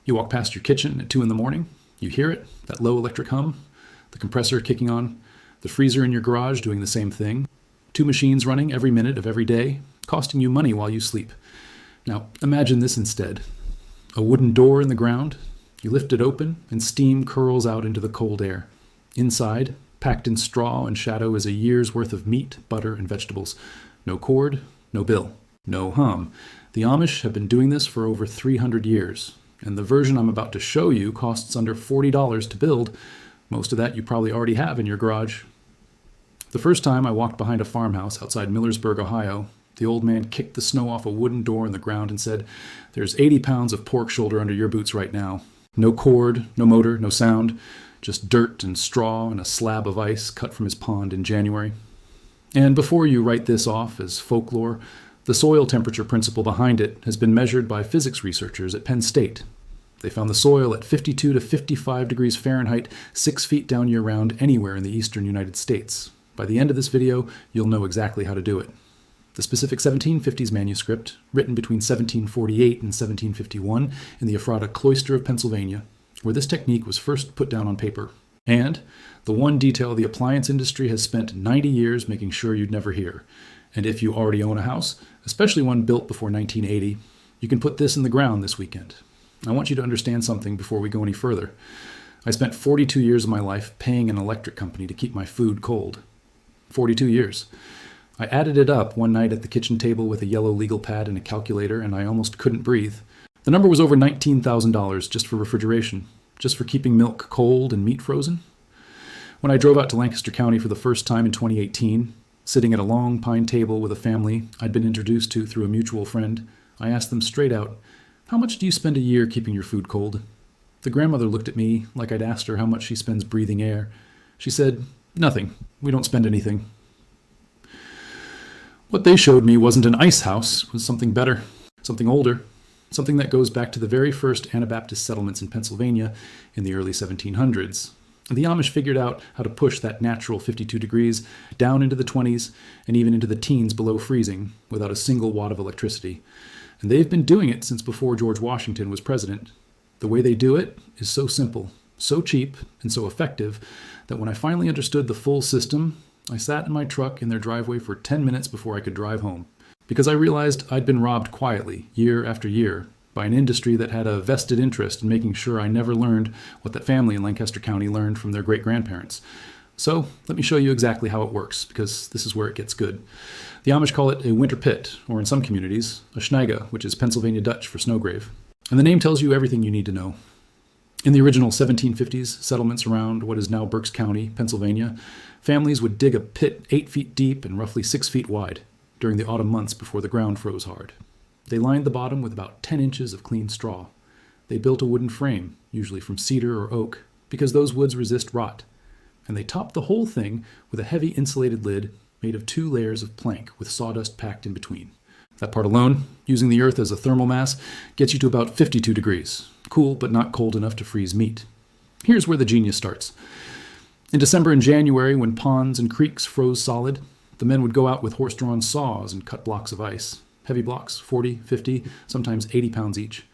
You walk past your kitchen at 2 in the morning. You hear it, that low electric hum, the compressor kicking on, the freezer in your garage doing the same thing. 2 machines running every minute of every day, costing you money while you sleep. Now, imagine this instead. A wooden door in the ground. You lift it open, and steam curls out into the cold air. Inside, packed in straw and shadow, is a year's worth of meat, butter, and vegetables. No cord, no bill, no hum. The Amish have been doing this for over 300 years, and the version I'm about to show you costs under $40 to build. Most of that you probably already have in your garage. The first time I walked behind a farmhouse outside Millersburg, Ohio, the old man kicked the snow off a wooden door in the ground and said, "There's 80 pounds of pork shoulder under your boots right now. No cord, no motor, no sound, just dirt and straw and a slab of ice cut from his pond in January." And before you write this off as folklore, the soil temperature principle behind it has been measured by physics researchers at Penn State. They found the soil at 52 to 55 degrees Fahrenheit, 6 feet down year-round anywhere in the eastern United States. By the end of this video, you'll know exactly how to do it. The specific 1750s manuscript, written between 1748 and 1751 in the Ephrata Cloister of Pennsylvania, where this technique was first put down on paper. And the one detail the appliance industry has spent 90 years making sure you'd never hear. And if you already own a house, especially one built before 1980, you can put this in the ground this weekend. I want you to understand something before we go any further. I spent 42 years of my life paying an electric company to keep my food cold. 42 years. I added it up one night at the kitchen table with a yellow legal pad and a calculator, and I almost couldn't breathe. The number was over $19,000 just for refrigeration, just for keeping milk cold and meat frozen. When I drove out to Lancaster County for the first time in 2018, sitting at a long pine table with a family I'd been introduced to through a mutual friend, I asked them straight out, "How much do you spend a year keeping your food cold?" The grandmother looked at me like I'd asked her how much she spends breathing air. She said, "Nothing. We don't spend anything." What they showed me wasn't an ice house, it was something better, something older, something that goes back to the very first Anabaptist settlements in Pennsylvania in the early 1700s. The Amish figured out how to push that natural 52 degrees down into the 20s and even into the teens below freezing without a single watt of electricity. And they've been doing it since before George Washington was president. The way they do it is so simple, so cheap, and so effective that when I finally understood the full system, I sat in my truck in their driveway for 10 minutes before I could drive home, because I realized I'd been robbed quietly, year after year, by an industry that had a vested interest in making sure I never learned what that family in Lancaster County learned from their great-grandparents. So let me show you exactly how it works, because this is where it gets good. The Amish call it a winter pit, or in some communities, a schneiga, which is Pennsylvania Dutch for snow grave. And the name tells you everything you need to know. In the original 1750s settlements around what is now Berks County, Pennsylvania, families would dig a pit 8 feet deep and roughly 6 feet wide during the autumn months before the ground froze hard. They lined the bottom with about 10 inches of clean straw. They built a wooden frame, usually from cedar or oak, because those woods resist rot. And they topped the whole thing with a heavy insulated lid made of 2 layers of plank with sawdust packed in between. That part alone, using the earth as a thermal mass, gets you to about 52 degrees. Cool, but not cold enough to freeze meat. Here's where the genius starts. In December and January, when ponds and creeks froze solid, the men would go out with horse-drawn saws and cut blocks of ice. Heavy blocks, 40, 50, sometimes 80 pounds each.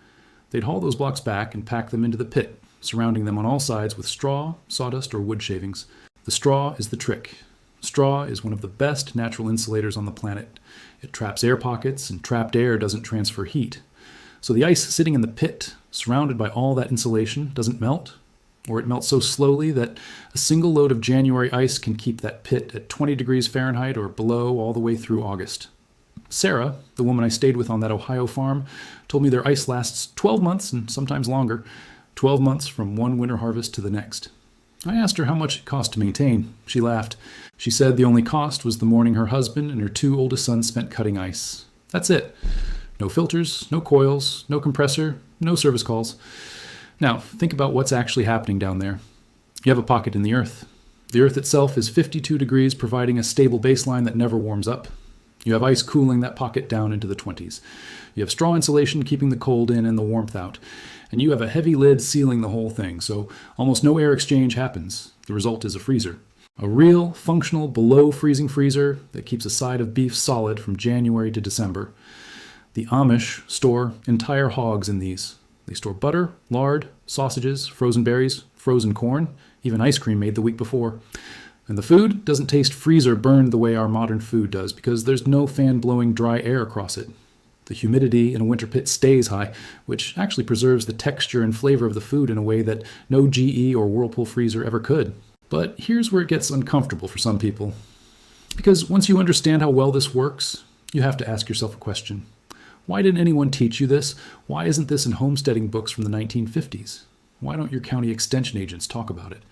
They'd haul those blocks back and pack them into the pit, surrounding them on all sides with straw, sawdust, or wood shavings. The straw is the trick. Straw is one of the best natural insulators on the planet. It traps air pockets, and trapped air doesn't transfer heat. So the ice sitting in the pit, surrounded by all that insulation, doesn't melt, or it melts so slowly that a single load of January ice can keep that pit at 20 degrees Fahrenheit or below all the way through August. Sarah, the woman I stayed with on that Ohio farm, told me their ice lasts 12 months and sometimes longer, 12 months from one winter harvest to the next. I asked her how much it cost to maintain. She laughed. She said the only cost was the morning her husband and her 2 oldest sons spent cutting ice. That's it. No filters, no coils, no compressor, no service calls. Now, think about what's actually happening down there. You have a pocket in the earth. The earth itself is 52 degrees, providing a stable baseline that never warms up. You have ice cooling that pocket down into the 20s. You have straw insulation keeping the cold in and the warmth out. And you have a heavy lid sealing the whole thing, so almost no air exchange happens. The result is a freezer. A real, functional, below-freezing freezer that keeps a side of beef solid from January to December. The Amish store entire hogs in these. They store butter, lard, sausages, frozen berries, frozen corn, even ice cream made the week before. And the food doesn't taste freezer burned the way our modern food does because there's no fan blowing dry air across it. The humidity in a winter pit stays high, which actually preserves the texture and flavor of the food in a way that no GE or Whirlpool freezer ever could. But here's where it gets uncomfortable for some people. Because once you understand how well this works, you have to ask yourself a question. Why didn't anyone teach you this? Why isn't this in homesteading books from the 1950s? Why don't your county extension agents talk about it?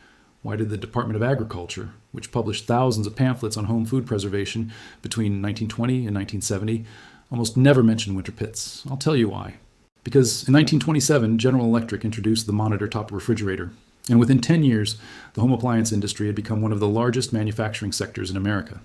Why did the Department of Agriculture, which published thousands of pamphlets on home food preservation between 1920 and 1970, almost never mention winter pits? I'll tell you why. Because in 1927, General Electric introduced the monitor-top refrigerator, and within 10 years, the home appliance industry had become one of the largest manufacturing sectors in America.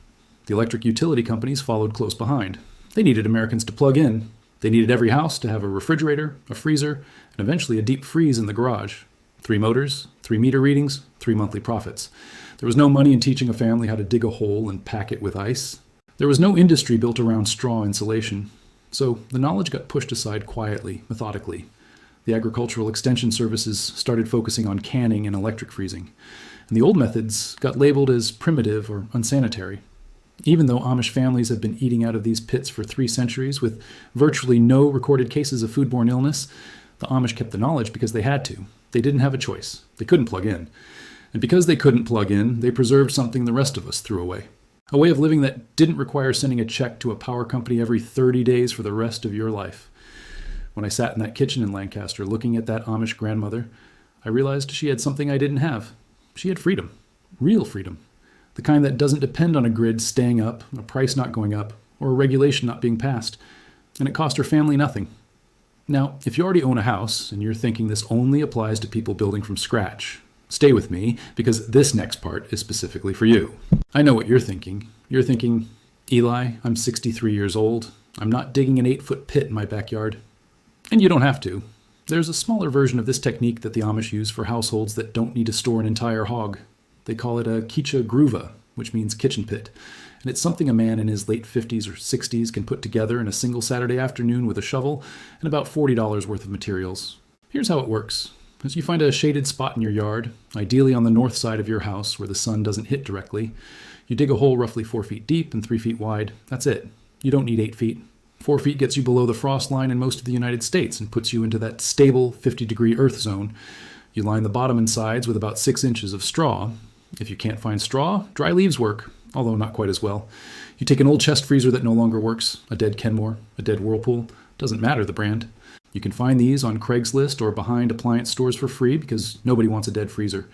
The electric utility companies followed close behind. They needed Americans to plug in. They needed every house to have a refrigerator, a freezer, and eventually a deep freeze in the garage. 3 motors, 3 meter readings, 3 monthly profits. There was no money in teaching a family how to dig a hole and pack it with ice. There was no industry built around straw insulation. So the knowledge got pushed aside quietly, methodically. The agricultural extension services started focusing on canning and electric freezing. And the old methods got labeled as primitive or unsanitary. Even though Amish families have been eating out of these pits for 3 centuries with virtually no recorded cases of foodborne illness, the Amish kept the knowledge because they had to. They didn't have a choice. They couldn't plug in. And because they couldn't plug in, they preserved something the rest of us threw away. A way of living that didn't require sending a check to a power company every 30 days for the rest of your life. When I sat in that kitchen in Lancaster looking at that Amish grandmother, I realized she had something I didn't have. She had freedom. Real freedom. The kind that doesn't depend on a grid staying up, a price not going up, or a regulation not being passed. And it cost her family nothing. Now, if you already own a house and you're thinking this only applies to people building from scratch, stay with me because this next part is specifically for you. I know what you're thinking. You're thinking, Eli, I'm 63 years old. I'm not digging an 8-foot pit in my backyard. And you don't have to. There's a smaller version of this technique that the Amish use for households that don't need to store an entire hog. They call it a kicha gruva, which means kitchen pit. And it's something a man in his late 50s or 60s can put together in a single Saturday afternoon with a shovel and about $40 worth of materials. Here's how it works. As you find a shaded spot in your yard, ideally on the north side of your house where the sun doesn't hit directly, you dig a hole roughly 4 feet deep and 3 feet wide. That's it. You don't need 8 feet. 4 feet gets you below the frost line in most of the United States and puts you into that stable 50-degree earth zone. You line the bottom and sides with about 6 inches of straw. If you can't find straw, dry leaves work, although not quite as well. You take an old chest freezer that no longer works, a dead Kenmore, a dead Whirlpool, doesn't matter the brand. You can find these on Craigslist or behind appliance stores for free because nobody wants a dead freezer.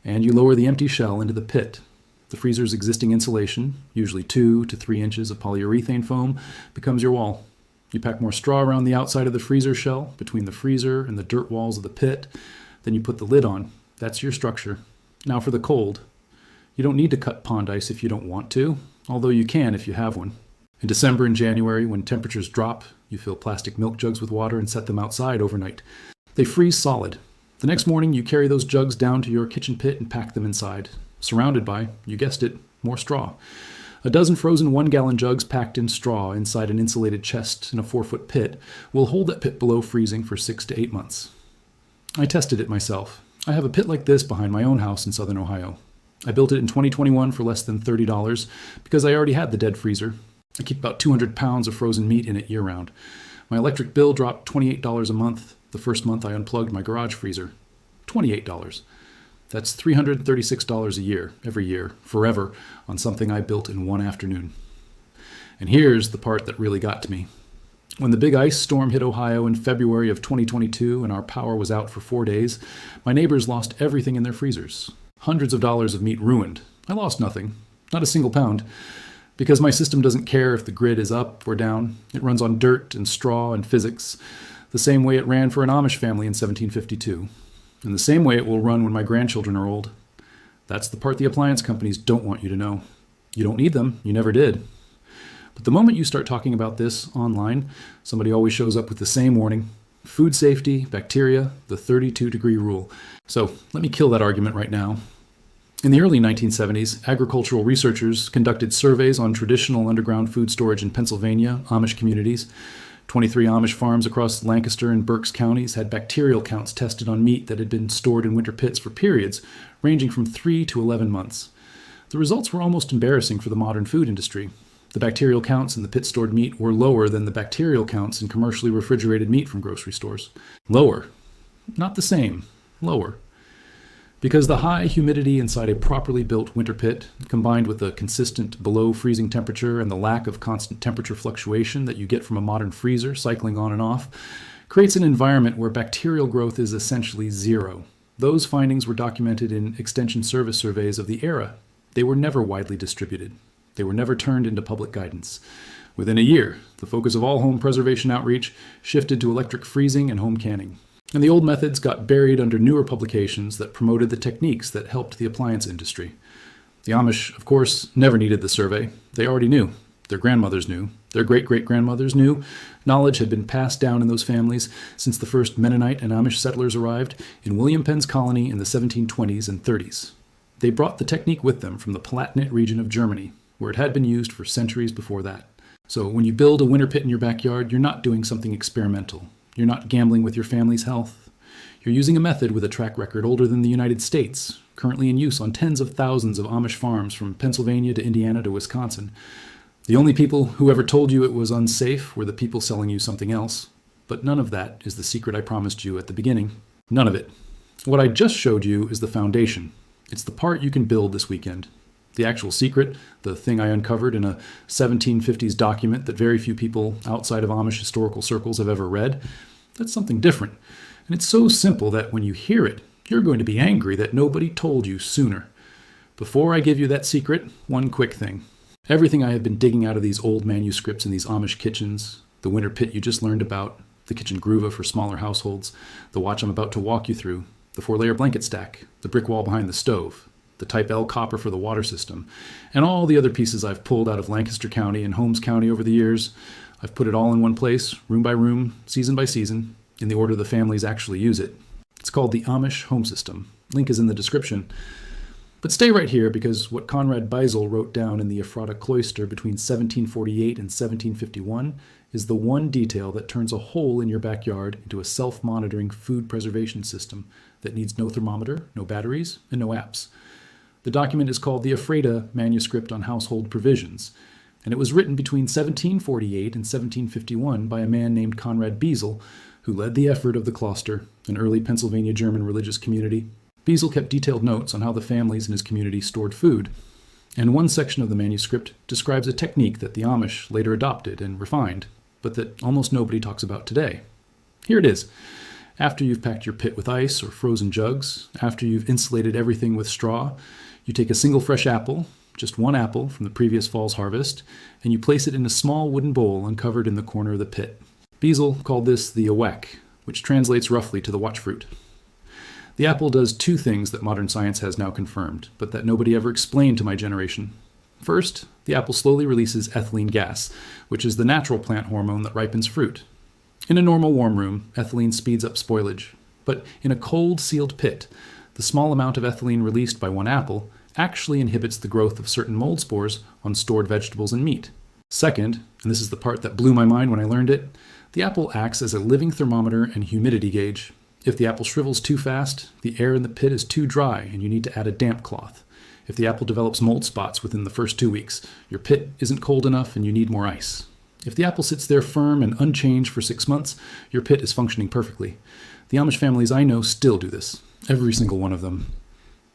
And you lower the empty shell into the pit. The freezer's existing insulation, usually 2 to 3 inches of polyurethane foam, becomes your wall. You pack more straw around the outside of the freezer shell, between the freezer and the dirt walls of the pit. Then you put the lid on. That's your structure. Now for the cold. You don't need to cut pond ice if you don't want to, although you can if you have one. In December and January, when temperatures drop, you fill plastic milk jugs with water and set them outside overnight. They freeze solid. The next morning, you carry those jugs down to your kitchen pit and pack them inside, surrounded by, you guessed it, more straw. A dozen frozen 1-gallon jugs packed in straw inside an insulated chest in a 4-foot pit will hold that pit below freezing for 6 to 8 months. I tested it myself. I have a pit like this behind my own house in southern Ohio. I built it in 2021 for less than $30 because I already had the dead freezer. I keep about 200 pounds of frozen meat in it year-round. My electric bill dropped $28 a month the first month I unplugged my garage freezer. $28. That's $336 a year, every year, forever, on something I built in one afternoon. And here's the part that really got to me. When the big ice storm hit Ohio in February of 2022 and our power was out for 4 days, my neighbors lost everything in their freezers. Hundreds of dollars of meat ruined. I lost nothing, not a single pound, because my system doesn't care if the grid is up or down. It runs on dirt and straw and physics, the same way it ran for an Amish family in 1752, and the same way it will run when my grandchildren are old. That's the part the appliance companies don't want you to know. You don't need them. You never did. But the moment you start talking about this online, somebody always shows up with the same warning. Food safety, bacteria, the 32-degree rule. So let me kill that argument right now. In the early 1970s, agricultural researchers conducted surveys on traditional underground food storage in Pennsylvania, Amish communities. 23 Amish farms across Lancaster and Berks counties had bacterial counts tested on meat that had been stored in winter pits for periods ranging from 3 to 11 months. The results were almost embarrassing for the modern food industry. The bacterial counts in the pit-stored meat were lower than the bacterial counts in commercially refrigerated meat from grocery stores. Lower. Not the same. Lower. Because the high humidity inside a properly built winter pit, combined with the consistent below freezing temperature and the lack of constant temperature fluctuation that you get from a modern freezer cycling on and off, creates an environment where bacterial growth is essentially zero. Those findings were documented in Extension Service surveys of the era. They were never widely distributed. They were never turned into public guidance. Within a year, the focus of all home preservation outreach shifted to electric freezing and home canning. And the old methods got buried under newer publications that promoted the techniques that helped the appliance industry. The Amish, of course, never needed the survey. They already knew. Their grandmothers knew. Their great-great-grandmothers knew. Knowledge had been passed down in those families since the first Mennonite and Amish settlers arrived in William Penn's colony in the 1720s and 30s. They brought the technique with them from the Palatinate region of Germany, where it had been used for centuries before that. So when you build a winter pit in your backyard, you're not doing something experimental. You're not gambling with your family's health. You're using a method with a track record older than the United States, currently in use on tens of thousands of Amish farms from Pennsylvania to Indiana to Wisconsin. The only people who ever told you it was unsafe were the people selling you something else. But none of that is the secret I promised you at the beginning. None of it. What I just showed you is the foundation. It's the part you can build this weekend. The actual secret, the thing I uncovered in a 1750s document that very few people outside of Amish historical circles have ever read, that's something different. And it's so simple that when you hear it, you're going to be angry that nobody told you sooner. Before I give you that secret, one quick thing. Everything I have been digging out of these old manuscripts in these Amish kitchens, the winter pit you just learned about, the kitchen gruva for smaller households, the watch I'm about to walk you through, the 4-layer blanket stack, the brick wall behind the stove, the Type L copper for the water system, and all the other pieces I've pulled out of Lancaster County and Holmes County over the years. I've put it all in one place, room by room, season by season, in the order the families actually use it. It's called the Amish Home System. Link is in the description. But stay right here, because what Conrad Beisel wrote down in the Ephrata Cloister between 1748 and 1751 is the one detail that turns a hole in your backyard into a self-monitoring food preservation system that needs no thermometer, no batteries, and no apps. The document is called the Ephrata Manuscript on Household Provisions, and it was written between 1748 and 1751 by a man named Conrad Beisel, who led the effort of the Cloister, an early Pennsylvania German religious community. Beisel kept detailed notes on how the families in his community stored food, and one section of the manuscript describes a technique that the Amish later adopted and refined, but that almost nobody talks about today. Here it is. After you've packed your pit with ice or frozen jugs, after you've insulated everything with straw, you take a single fresh apple, just one apple from the previous fall's harvest, and you place it in a small wooden bowl uncovered in the corner of the pit. Beisel called this the awek, which translates roughly to the watchfruit. The apple does two things that modern science has now confirmed, but that nobody ever explained to my generation. First, the apple slowly releases ethylene gas, which is the natural plant hormone that ripens fruit. In a normal warm room, ethylene speeds up spoilage, but in a cold, sealed pit, the small amount of ethylene released by one apple actually inhibits the growth of certain mold spores on stored vegetables and meat. Second, and this is the part that blew my mind when I learned it, the apple acts as a living thermometer and humidity gauge. If the apple shrivels too fast, the air in the pit is too dry and you need to add a damp cloth. If the apple develops mold spots within the first 2 weeks, your pit isn't cold enough and you need more ice. If the apple sits there firm and unchanged for 6 months, your pit is functioning perfectly. The Amish families I know still do this, every single one of them.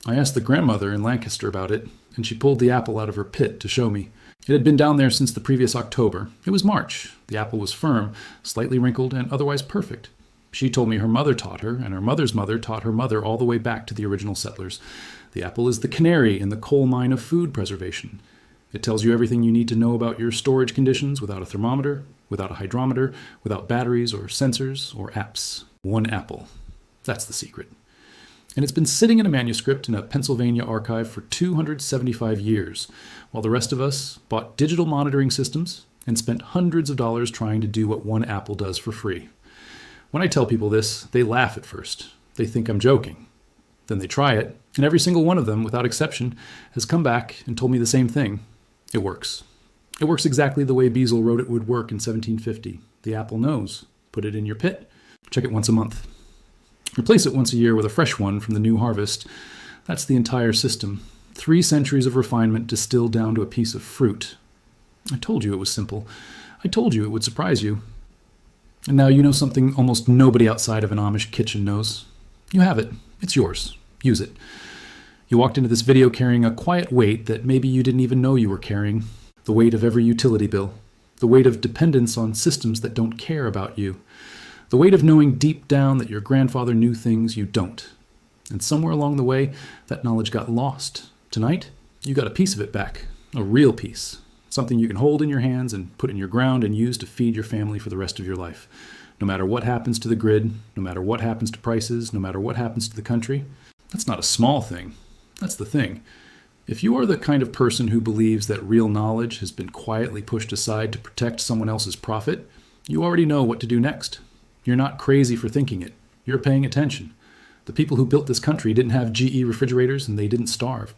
I asked the grandmother in Lancaster about it, and she pulled the apple out of her pit to show me. It had been down there since the previous October. It was March. The apple was firm, slightly wrinkled, and otherwise perfect. She told me her mother taught her, and her mother's mother taught her mother all the way back to the original settlers. The apple is the canary in the coal mine of food preservation. It tells you everything you need to know about your storage conditions without a thermometer, without a hydrometer, without batteries or sensors or apps. One apple. That's the secret. And it's been sitting in a manuscript in a Pennsylvania archive for 275 years, while the rest of us bought digital monitoring systems and spent hundreds of dollars trying to do what one apple does for free. When I tell people this, they laugh at first. They think I'm joking. Then they try it, and every single one of them, without exception, has come back and told me the same thing. It works. It works exactly the way Beisel wrote it would work in 1750. The apple knows. Put it in your pit. Check it once a month. Replace it once a year with a fresh one from the new harvest. That's the entire system. 3 centuries of refinement distilled down to a piece of fruit. I told you it was simple. I told you it would surprise you. And now you know something almost nobody outside of an Amish kitchen knows. You have it. It's yours. Use it. You walked into this video carrying a quiet weight that maybe you didn't even know you were carrying. The weight of every utility bill. The weight of dependence on systems that don't care about you. The weight of knowing deep down that your grandfather knew things you don't. And somewhere along the way, that knowledge got lost. Tonight, you got a piece of it back. A real piece. Something you can hold in your hands and put in your ground and use to feed your family for the rest of your life. No matter what happens to the grid, no matter what happens to prices, no matter what happens to the country. That's not a small thing. That's the thing. If you are the kind of person who believes that real knowledge has been quietly pushed aside to protect someone else's profit, you already know what to do next. You're not crazy for thinking it. You're paying attention. The people who built this country didn't have GE refrigerators and they didn't starve.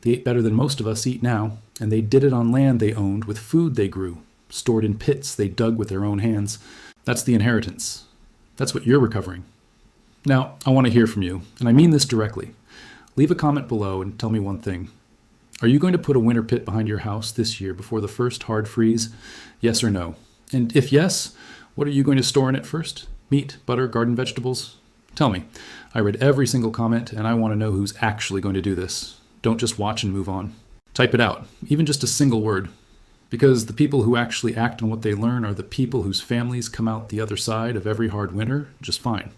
They ate better than most of us eat now, and they did it on land they owned with food they grew, stored in pits they dug with their own hands. That's the inheritance. That's what you're recovering. Now, I want to hear from you, and I mean this directly. Leave a comment below and tell me one thing. Are you going to put a winter pit behind your house this year before the first hard freeze? Yes or no? And if yes, what are you going to store in it first? Meat, butter, garden vegetables? Tell me. I read every single comment, and I want to know who's actually going to do this. Don't just watch and move on. Type it out, even just a single word. Because the people who actually act on what they learn are the people whose families come out the other side of every hard winter just fine.